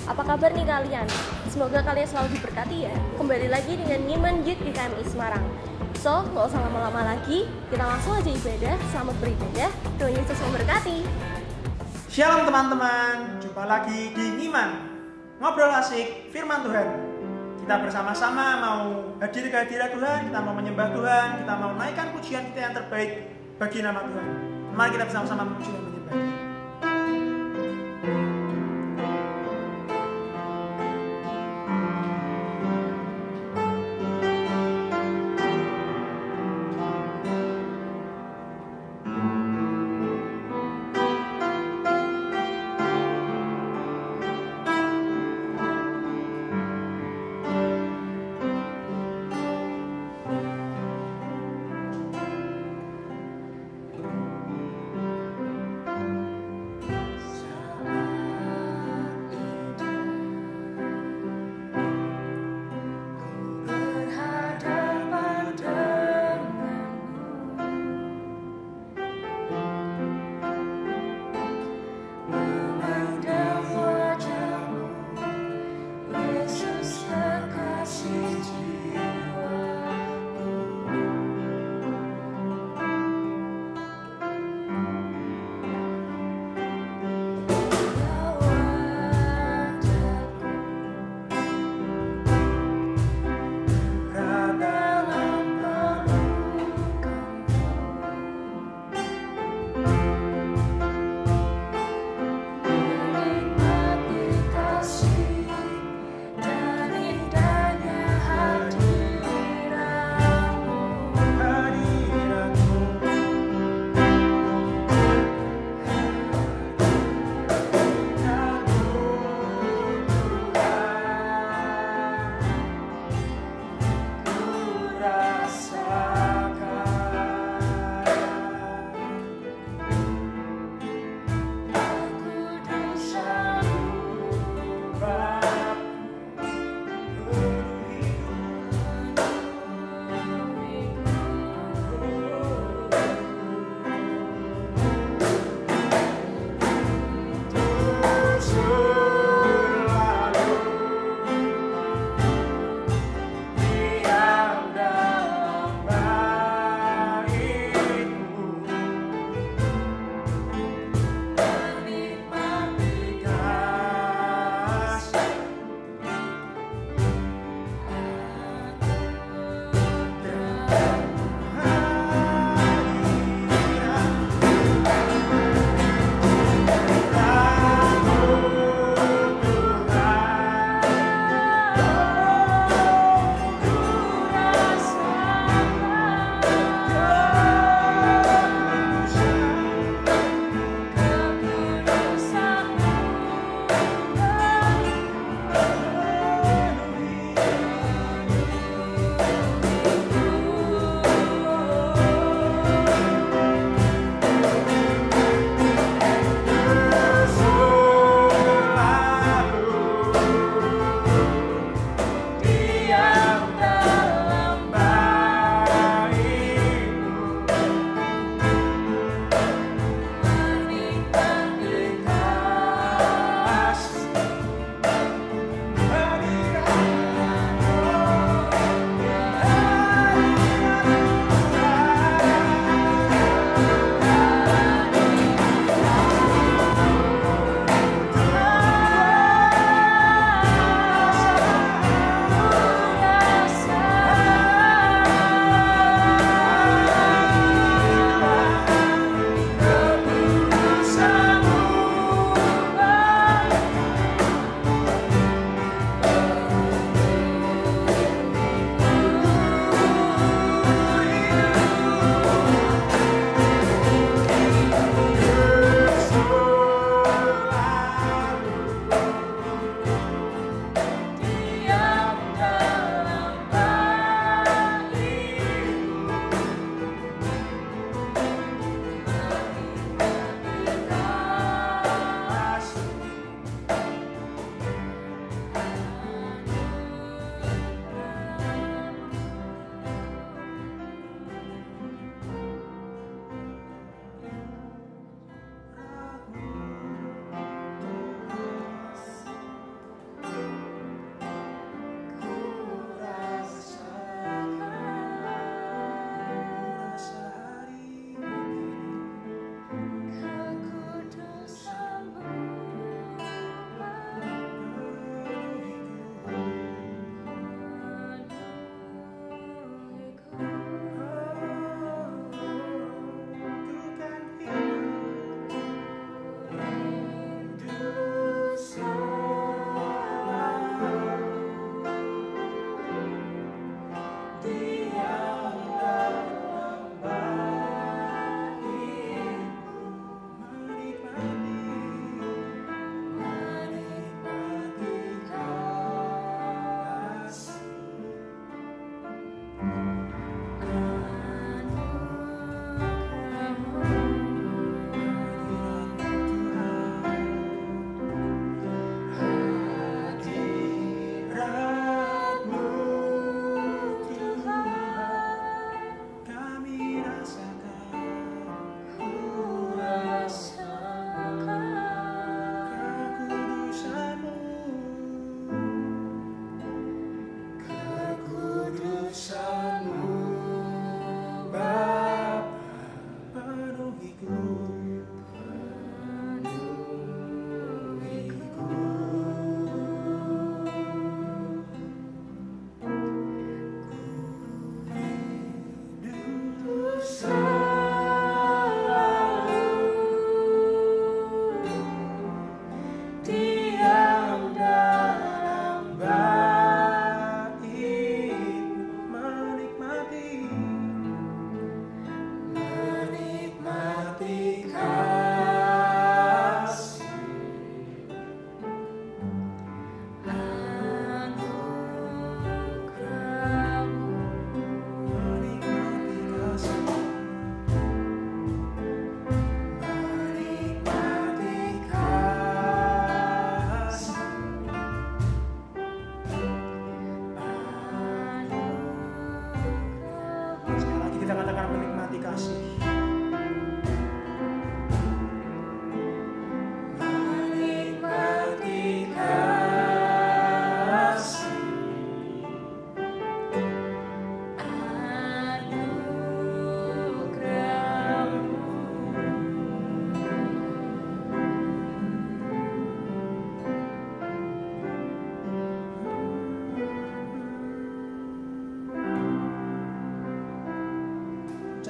Apa kabar nih kalian? Semoga kalian selalu diberkati ya. Kembali lagi dengan Ngiman Youth UKMI Semarang. So, nggak usah lama-lama lagi, kita langsung aja ibadah. Selamat beribadah, Tuhan Yesus memberkati. Shalom teman-teman, jumpa lagi di Ngiman, ngobrol asik firman Tuhan. Kita bersama-sama mau hadir ke hadirat Tuhan, kita mau menyembah Tuhan, kita mau naikkan pujian kita yang terbaik bagi nama Tuhan. Mari kita bersama-sama memuji dan menyembah.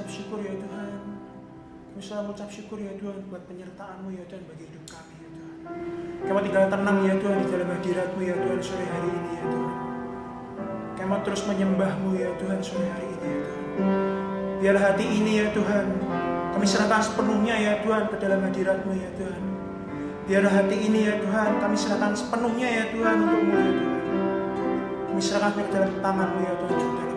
Syukur ya Tuhan, kami selalu mengucap syukur ya Tuhan buat penyertaan-Mu ya Tuhan bagi hidup kami ya Tuhan. Kami tinggal tenang ya Tuhan di dalam hadirat-Mu ya Tuhan sore hari ini ya Tuhan. Kami mau terus menyembah-Mu ya Tuhan sore hari ini ya Tuhan. Biar hati ini ya Tuhan kami serahkan sepenuhnya ya Tuhan ke dalam hadirat-Mu ya Tuhan. Biar hati ini ya Tuhan kami serahkan sepenuhnya ya Tuhan untuk-Mu ya Tuhan. Kami serahkan ke dalam tangan-Mu ya Tuhan.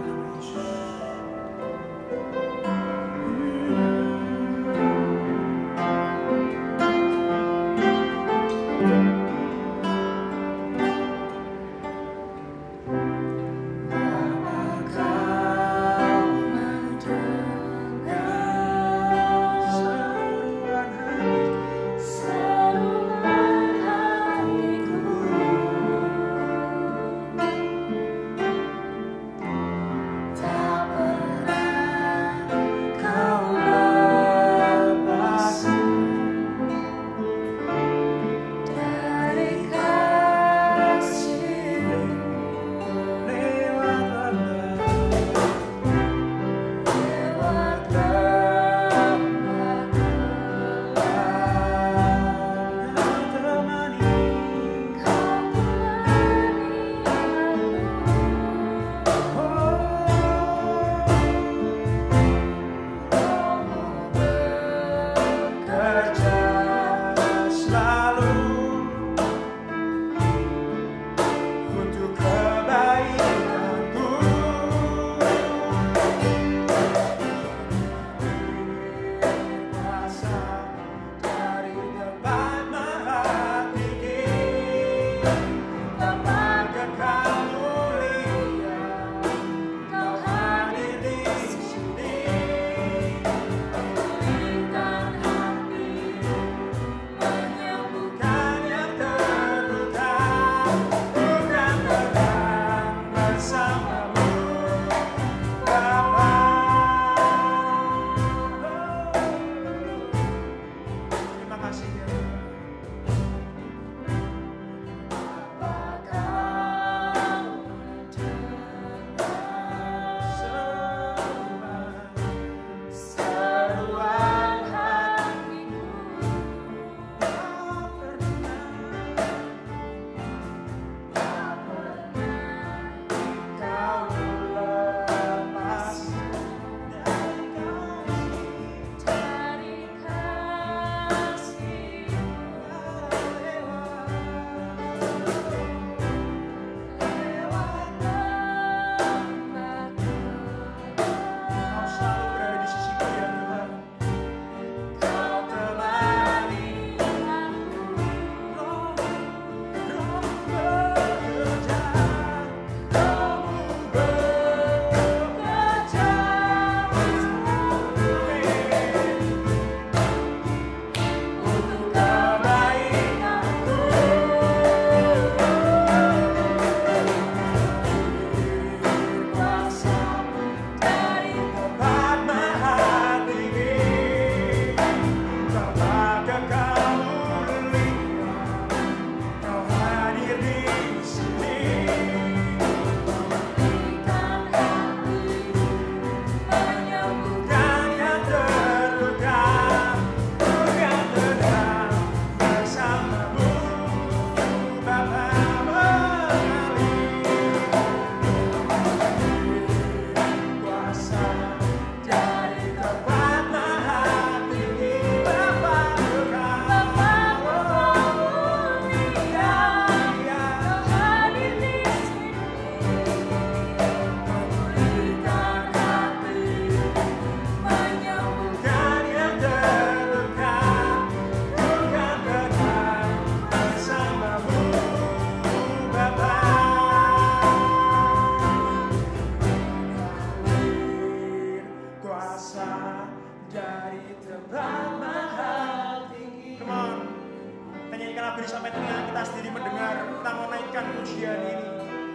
beri sampai telinga kita sendiri mendengar. Kita mau naikkan pujian ini.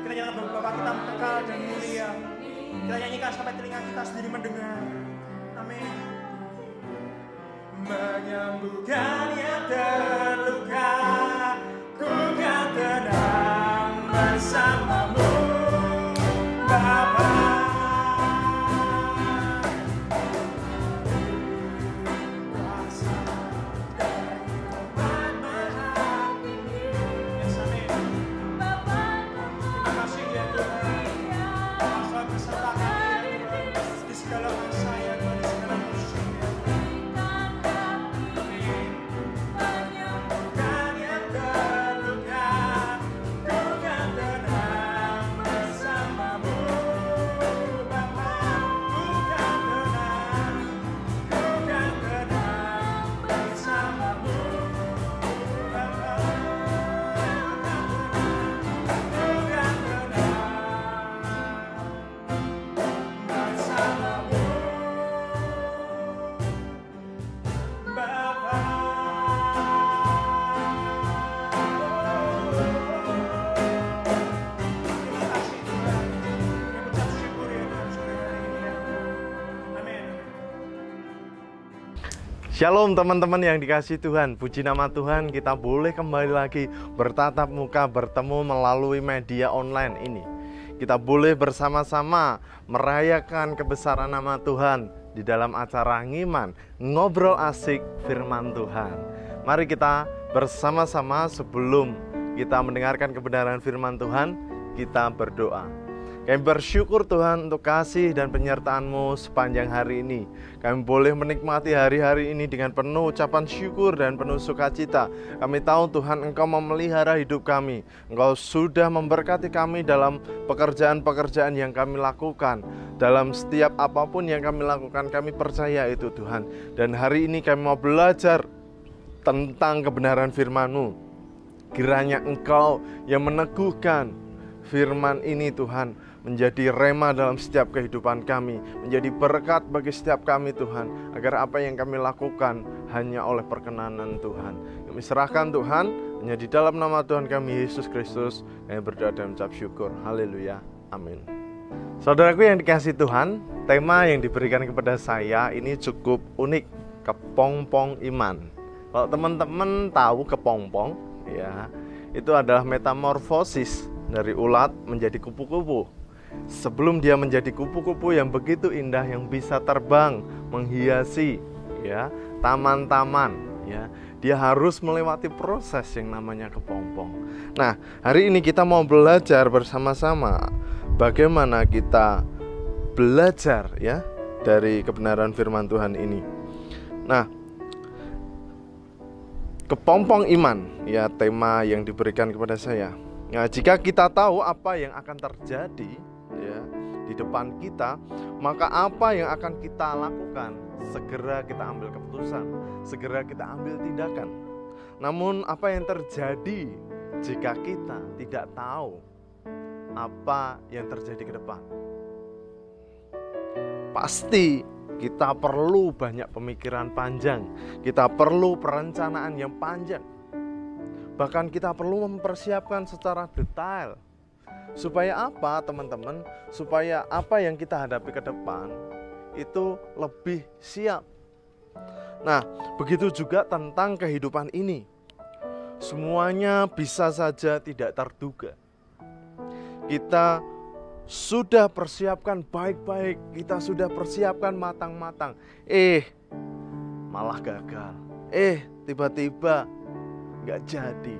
Kita nyanyikan Bapa kita kekal dan mulia. Kita nyanyikan sampai telinga kita sendiri mendengar. Amin. Menyembuhkan yang terluka, ku kan tenang bersamamu, Bapa. Shalom teman-teman yang dikasihi Tuhan, puji nama Tuhan, kita boleh kembali lagi bertatap muka, bertemu melalui media online ini. Kita boleh bersama-sama merayakan kebesaran nama Tuhan di dalam acara Ngiman, ngobrol asik firman Tuhan. Mari kita bersama-sama sebelum kita mendengarkan kebenaran firman Tuhan, kita berdoa. Kami bersyukur Tuhan untuk kasih dan penyertaan-Mu sepanjang hari ini. Kami boleh menikmati hari-hari ini dengan penuh ucapan syukur dan penuh sukacita. Kami tahu Tuhan Engkau memelihara hidup kami. Engkau sudah memberkati kami dalam pekerjaan-pekerjaan yang kami lakukan. Dalam setiap apapun yang kami lakukan, kami percaya itu Tuhan. Dan hari ini kami mau belajar tentang kebenaran firman-Mu. Kiranya Engkau yang meneguhkan firman ini Tuhan, menjadi rema dalam setiap kehidupan kami, menjadi berkat bagi setiap kami Tuhan, agar apa yang kami lakukan hanya oleh perkenanan Tuhan. Kami serahkan Tuhan, hanya di dalam nama Tuhan kami Yesus Kristus, kami berdoa dan mengucap syukur. Haleluya, amin. Saudaraku yang dikasihi Tuhan, tema yang diberikan kepada saya ini cukup unik, kepompong iman. Kalau teman-teman tahu kepompong, ya, itu adalah metamorfosis dari ulat menjadi kupu-kupu. Sebelum dia menjadi kupu-kupu yang begitu indah, yang bisa terbang menghiasi ya taman-taman, ya, dia harus melewati proses yang namanya kepompong. Nah, hari ini kita mau belajar bersama-sama bagaimana kita belajar ya dari kebenaran firman Tuhan ini. Nah, kepompong iman ya tema yang diberikan kepada saya. Nah, jika kita tahu apa yang akan terjadi ya di depan kita, maka apa yang akan kita lakukan? Segera kita ambil keputusan, segera kita ambil tindakan. Namun apa yang terjadi jika kita tidak tahu apa yang terjadi ke depan? Pasti kita perlu banyak pemikiran panjang, kita perlu perencanaan yang panjang. Bahkan kita perlu mempersiapkan secara detail. Supaya apa teman-teman? Supaya apa yang kita hadapi ke depan itu lebih siap. Nah, begitu juga tentang kehidupan ini. Semuanya bisa saja tidak terduga. Kita sudah persiapkan baik-baik, kita sudah persiapkan matang-matang. Malah gagal. Tiba-tiba gak jadi.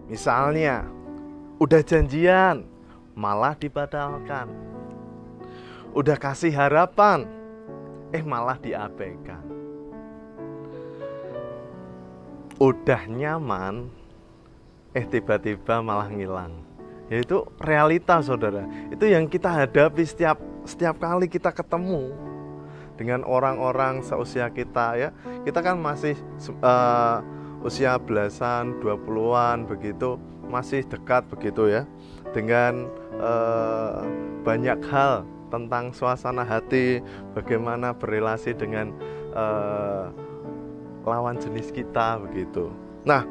Misalnya udah janjian malah dibatalkan. Udah kasih harapan malah diabaikan. Udah nyaman tiba-tiba malah ngilang. Yaitu realita saudara. Itu yang kita hadapi setiap kali kita ketemu dengan orang-orang seusia kita ya. Kita kan masih usia belasan, 20-an begitu, masih dekat begitu ya dengan banyak hal tentang suasana hati, bagaimana berrelasi dengan lawan jenis kita begitu. Nah,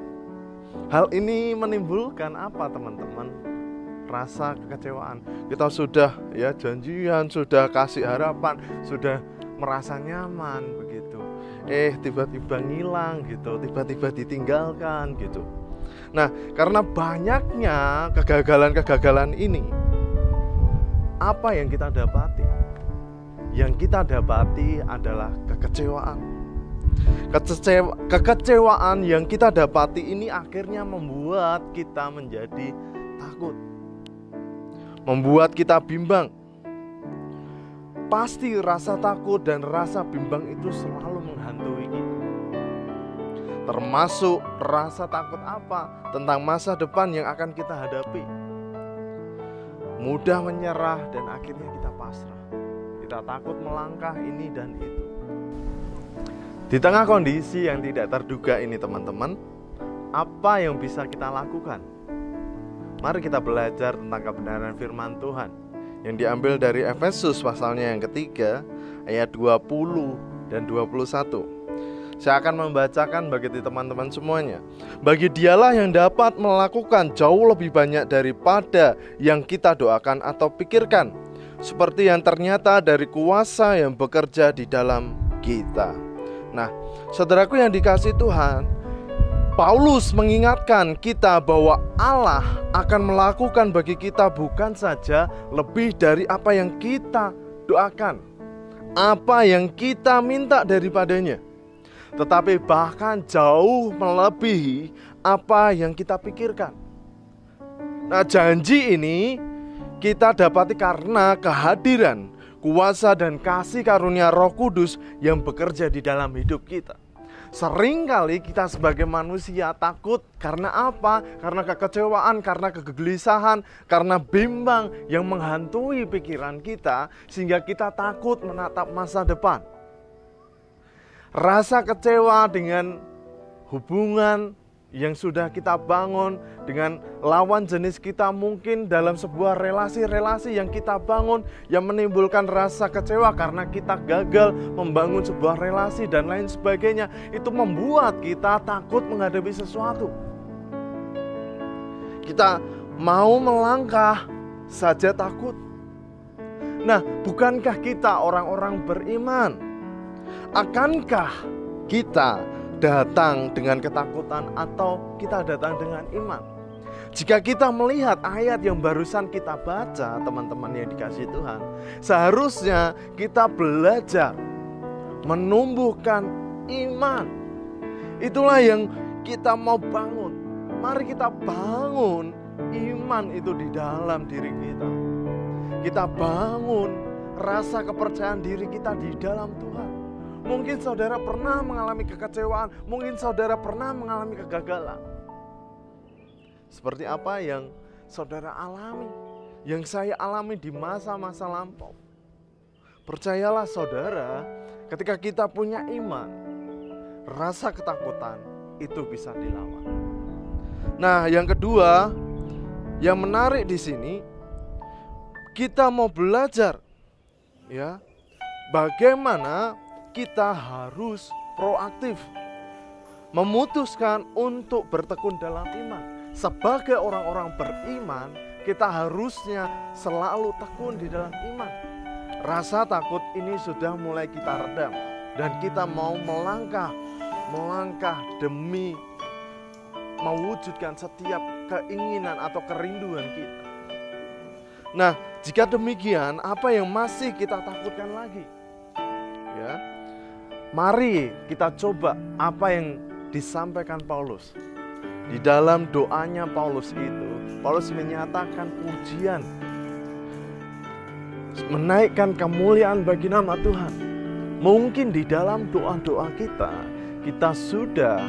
hal ini menimbulkan apa teman-teman? Rasa kekecewaan. Kita sudah ya janjian, sudah kasih harapan, sudah merasa nyaman begitu. Tiba-tiba ngilang gitu, tiba-tiba ditinggalkan gitu. Nah, karena banyaknya kegagalan-kegagalan ini, apa yang kita dapati? Yang kita dapati adalah kekecewaan. Kekecewaan yang kita dapati ini akhirnya membuat kita menjadi takut, membuat kita bimbang. Pasti rasa takut dan rasa bimbang itu selalu menghantui kita. Termasuk rasa takut apa? Tentang masa depan yang akan kita hadapi. Mudah menyerah dan akhirnya kita pasrah. Kita takut melangkah ini dan itu. Di tengah kondisi yang tidak terduga ini teman-teman, apa yang bisa kita lakukan? Mari kita belajar tentang kebenaran firman Tuhan yang diambil dari Efesus pasalnya yang ketiga ayat 20 dan 21. Saya akan membacakan bagi teman-teman semuanya. Bagi Dialah yang dapat melakukan jauh lebih banyak daripada yang kita doakan atau pikirkan, seperti yang ternyata dari kuasa yang bekerja di dalam kita. Nah, saudaraku yang dikasihi Tuhan, Paulus mengingatkan kita bahwa Allah akan melakukan bagi kita bukan saja lebih dari apa yang kita doakan, apa yang kita minta daripadanya, tetapi bahkan jauh melebihi apa yang kita pikirkan. Nah, janji ini kita dapati karena kehadiran, kuasa dan kasih karunia Roh Kudus yang bekerja di dalam hidup kita. Seringkali kita sebagai manusia takut karena apa? Karena kekecewaan, karena kegelisahan, karena bimbang yang menghantui pikiran kita, sehingga kita takut menatap masa depan. Rasa kecewa dengan hubungan yang sudah kita bangun dengan lawan jenis kita, mungkin dalam sebuah relasi-relasi yang kita bangun yang menimbulkan rasa kecewa karena kita gagal membangun sebuah relasi dan lain sebagainya, itu membuat kita takut menghadapi sesuatu. Kita mau melangkah saja takut. Nah, bukankah kita orang-orang beriman? Akankah kita datang dengan ketakutan atau kita datang dengan iman? Jika kita melihat ayat yang barusan kita baca, teman-teman yang dikasihi Tuhan, seharusnya kita belajar menumbuhkan iman. Itulah yang kita mau bangun. Mari kita bangun iman itu di dalam diri kita. Kita bangun rasa kepercayaan diri kita di dalam Tuhan. Mungkin saudara pernah mengalami kekecewaan, mungkin saudara pernah mengalami kegagalan. Seperti apa yang saudara alami, yang saya alami di masa-masa lampau. Percayalah saudara, ketika kita punya iman, rasa ketakutan itu bisa dilawan. Nah, yang kedua, yang menarik di sini, kita mau belajar ya, bagaimana kita harus proaktif memutuskan untuk bertekun dalam iman. Sebagai orang-orang beriman, kita harusnya selalu tekun di dalam iman. Rasa takut ini sudah mulai kita redam dan kita mau melangkah demi mewujudkan setiap keinginan atau kerinduan kita. Nah, jika demikian, apa yang masih kita takutkan lagi? Ya, mari kita coba apa yang disampaikan Paulus. Di dalam doanya Paulus itu, Paulus menyatakan pujian, menaikkan kemuliaan bagi nama Tuhan. Mungkin di dalam doa-doa kita sudah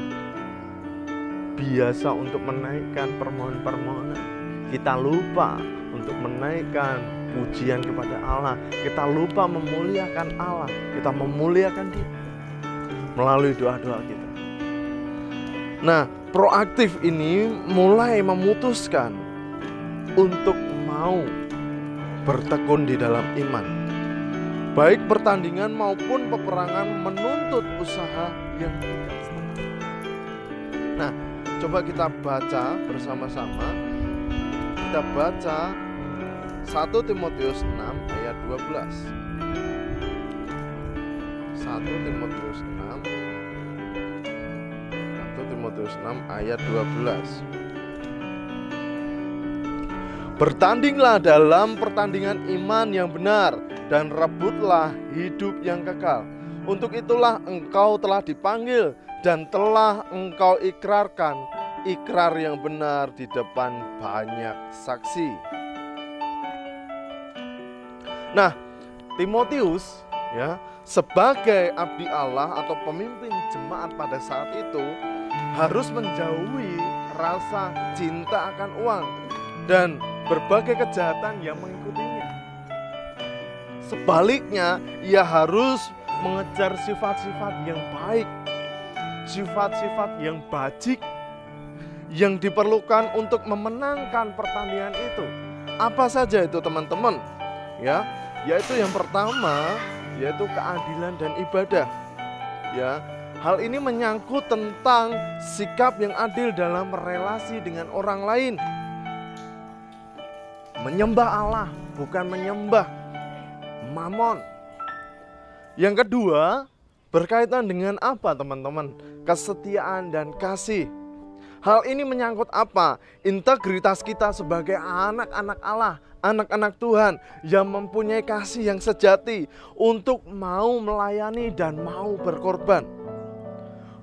biasa untuk menaikkan permohonan-permohonan. Kita lupa untuk menaikkan pujian kepada Allah. Kita lupa memuliakan Allah. Kita memuliakan Dia melalui doa-doa kita. Nah, proaktif ini mulai memutuskan untuk mau bertekun di dalam iman. Baik pertandingan maupun peperangan menuntut usaha yang tidak setengah. Nah, Coba kita baca bersama-sama. Kita baca 1 Timotius 6 ayat 12. 1 Timotius 6 ayat 12. Bertandinglah dalam pertandingan iman yang benar dan rebutlah hidup yang kekal. Untuk itulah engkau telah dipanggil dan telah engkau ikrarkan ikrar yang benar di depan banyak saksi. Nah, Timotius ya, sebagai abdi Allah atau pemimpin jemaat pada saat itu harus menjauhi rasa cinta akan uang dan berbagai kejahatan yang mengikutinya. Sebaliknya, ia harus mengejar sifat-sifat yang baik, sifat-sifat yang bajik yang diperlukan untuk memenangkan pertandingan itu. Apa saja itu, teman-teman? Ya, yaitu yang pertama, yaitu keadilan dan ibadah. Ya, hal ini menyangkut tentang sikap yang adil dalam relasi dengan orang lain. Menyembah Allah, bukan menyembah mamon. Yang kedua, berkaitan dengan apa, teman-teman? Kesetiaan dan kasih. Hal ini menyangkut apa? Integritas kita sebagai anak-anak Allah, anak-anak Tuhan yang mempunyai kasih yang sejati untuk mau melayani dan mau berkorban.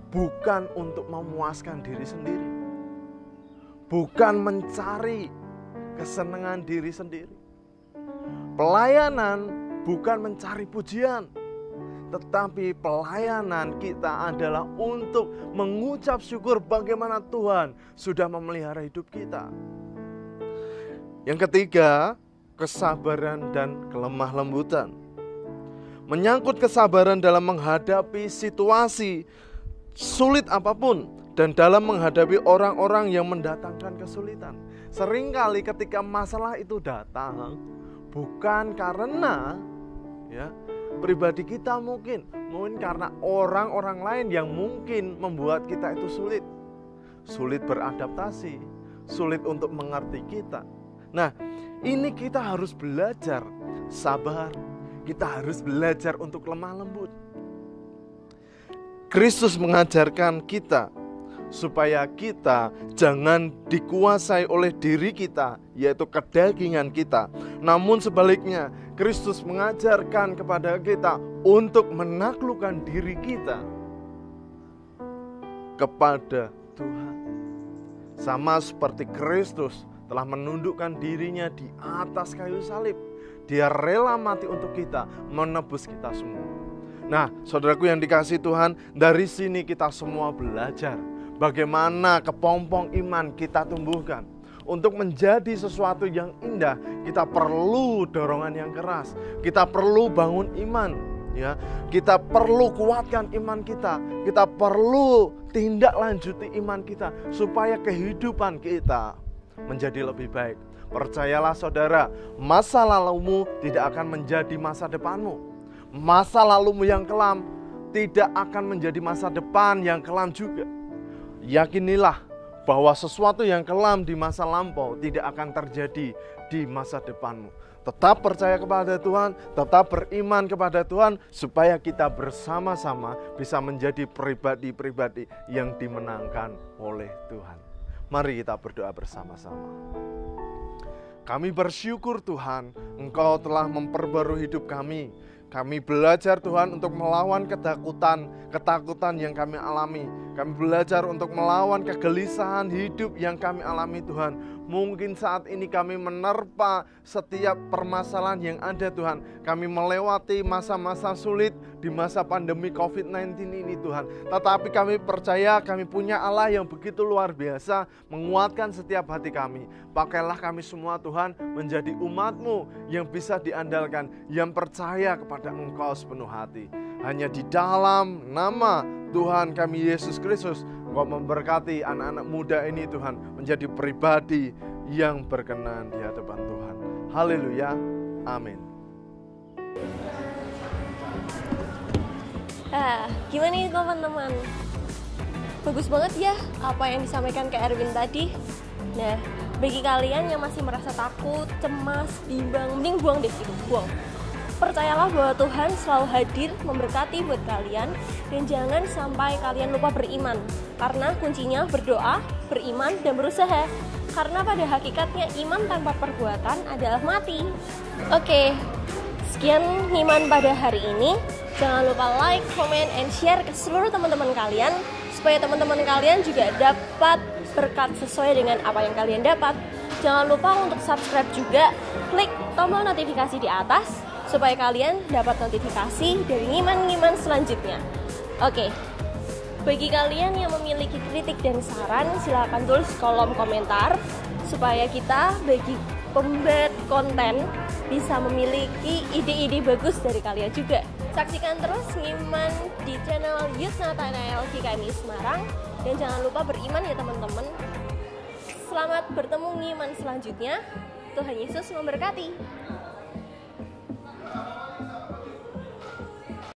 Bukan untuk memuaskan diri sendiri. Bukan mencari kesenangan diri sendiri. Pelayanan bukan mencari pujian, tetapi pelayanan kita adalah untuk mengucap syukur bagaimana Tuhan sudah memelihara hidup kita. Yang ketiga, kesabaran dan kelemah lembutan. Menyangkut kesabaran dalam menghadapi situasi sulit apapun dan dalam menghadapi orang-orang yang mendatangkan kesulitan. Seringkali ketika masalah itu datang, bukan karena ya pribadi kita, mungkin karena orang-orang lain yang mungkin membuat kita itu sulit beradaptasi, sulit untuk mengerti kita. Nah, ini kita harus belajar sabar, kita harus belajar untuk lemah lembut. Kristus mengajarkan kita supaya kita jangan dikuasai oleh diri kita, yaitu kedagingan kita. Namun sebaliknya, Kristus mengajarkan kepada kita untuk menaklukkan diri kita kepada Tuhan. Sama seperti Kristus telah menundukkan dirinya di atas kayu salib. Dia rela mati untuk kita, menebus kita semua. Nah, saudaraku yang dikasihi Tuhan, dari sini kita semua belajar bagaimana kepompong iman kita tumbuhkan. Untuk menjadi sesuatu yang indah, kita perlu dorongan yang keras. Kita perlu bangun iman, ya. Kita perlu kuatkan iman kita. Kita perlu tindak lanjuti iman kita supaya kehidupan kita menjadi lebih baik. Percayalah saudara, masa lalumu tidak akan menjadi masa depanmu. Masa lalumu yang kelam tidak akan menjadi masa depan yang kelam juga. Yakinilah bahwa sesuatu yang kelam di masa lampau tidak akan terjadi di masa depanmu. Tetap percaya kepada Tuhan, tetap beriman kepada Tuhan, supaya kita bersama-sama bisa menjadi pribadi-pribadi yang dimenangkan oleh Tuhan. Mari kita berdoa bersama-sama. Kami bersyukur Tuhan, Engkau telah memperbarui hidup kami. Kami belajar Tuhan untuk melawan ketakutan yang kami alami. Kami belajar untuk melawan kegelisahan hidup yang kami alami Tuhan. Mungkin saat ini kami menerpa setiap permasalahan yang ada Tuhan. Kami melewati masa-masa sulit di masa pandemi COVID-19 ini Tuhan. Tetapi kami percaya kami punya Allah yang begitu luar biasa, menguatkan setiap hati kami. Pakailah kami semua Tuhan menjadi umat-Mu yang bisa diandalkan, yang percaya kepada Engkau sepenuh hati. Hanya di dalam nama Tuhan kami Yesus Kristus, Engkau memberkati anak-anak muda ini Tuhan menjadi pribadi yang berkenan di hadapan Tuhan. Haleluya, amin. Gimana nih teman-teman? bagus banget ya apa yang disampaikan Kak Erwin tadi. Nah, bagi kalian yang masih merasa takut, cemas, bimbang, mending buang deh itu, buang. Percayalah bahwa Tuhan selalu hadir memberkati buat kalian, dan jangan sampai kalian lupa beriman. Karena kuncinya berdoa, beriman, dan berusaha. Karena pada hakikatnya iman tanpa perbuatan adalah mati. Oke, sekian Ngiman pada hari ini. Jangan lupa like, comment, and share ke seluruh teman-teman kalian, supaya teman-teman kalian juga dapat berkat sesuai dengan apa yang kalian dapat. Jangan lupa untuk subscribe juga, klik tombol notifikasi di atas supaya kalian dapat notifikasi dari ngiman-ngiman selanjutnya. Oke, bagi kalian yang memiliki kritik dan saran, silahkan tulis kolom komentar supaya kita bagi pembuat konten bisa memiliki ide-ide bagus dari kalian juga. Saksikan terus Ngiman di channel Youth Nathanael GKMI Semarang, dan jangan lupa beriman ya teman-teman. Selamat bertemu Ngiman selanjutnya. Tuhan Yesus memberkati.